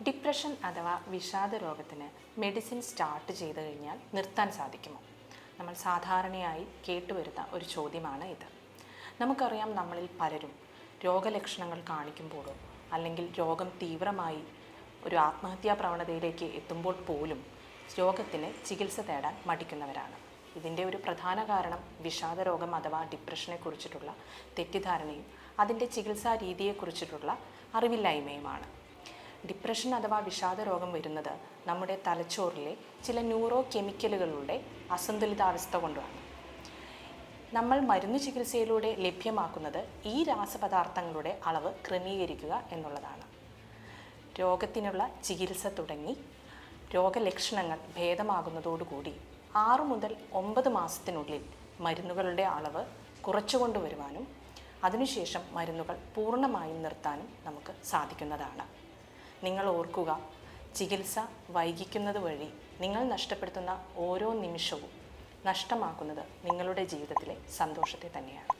Depression അഥവാ വിഷാദ രോഗത്തിന് മെഡിസിൻ സ്റ്റാർട്ട് ചെയ്തു കഴിഞ്ഞാൽ നിർത്താൻ സാധിക്കുമോ? നമ്മൾ സാധാരണയായി കേട്ടുവരുന്ന ഒരു ചോദ്യമാണ് ഇത്. നമുക്കറിയാം, നമ്മളിൽ പലരും രോഗലക്ഷണങ്ങൾ കാണിക്കുമ്പോഴോ അല്ലെങ്കിൽ രോഗം തീവ്രമായി ഒരു ആത്മഹത്യാ പ്രവണതയിലേക്ക് എത്തുമ്പോൾ പോലും രോഗത്തിന് ചികിത്സ തേടാൻ മടിക്കുന്നവരാണ്. ഇതിൻ്റെ ഒരു പ്രധാന കാരണം വിഷാദ രോഗം അഥവാ ഡിപ്രഷനെ കുറിച്ചിട്ടുള്ള തെറ്റിദ്ധാരണയും അതിൻ്റെ ചികിത്സാ രീതിയെക്കുറിച്ചിട്ടുള്ള അറിവില്ലായ്മയുമാണ്. ഡിപ്രഷൻ അഥവാ വിഷാദ രോഗം വരുന്നത് നമ്മുടെ തലച്ചോറിലെ ചില ന്യൂറോ കെമിക്കലുകളുടെ അസന്തുലിതാവസ്ഥ കൊണ്ടാണ്. നമ്മൾ മരുന്ന് ചികിത്സയിലൂടെ ലഭ്യമാക്കുന്നത് ഈ രാസപദാർത്ഥങ്ങളുടെ അളവ് ക്രമീകരിക്കുക എന്നുള്ളതാണ്. രോഗത്തിനുള്ള ചികിത്സ തുടങ്ങി രോഗലക്ഷണങ്ങൾ ഭേദമാകുന്നതോടുകൂടി 6 മുതൽ 9 മാസത്തിനുള്ളിൽ മരുന്നുകളുടെ അളവ് കുറച്ചുകൊണ്ടുവരുവാനും അതിനുശേഷം മരുന്നുകൾ പൂർണ്ണമായും നിർത്താനും നമുക്ക് സാധിക്കുന്നതാണ്. നിങ്ങൾ ഓർക്കുക, ചികിത്സ വൈകിക്കുന്നത് വഴി നിങ്ങൾ നഷ്ടപ്പെടുത്തുന്ന ഓരോ നിമിഷവും നഷ്ടമാക്കുന്നത് നിങ്ങളുടെ ജീവിതത്തിലെ സന്തോഷത്തെ തന്നെയാണ്.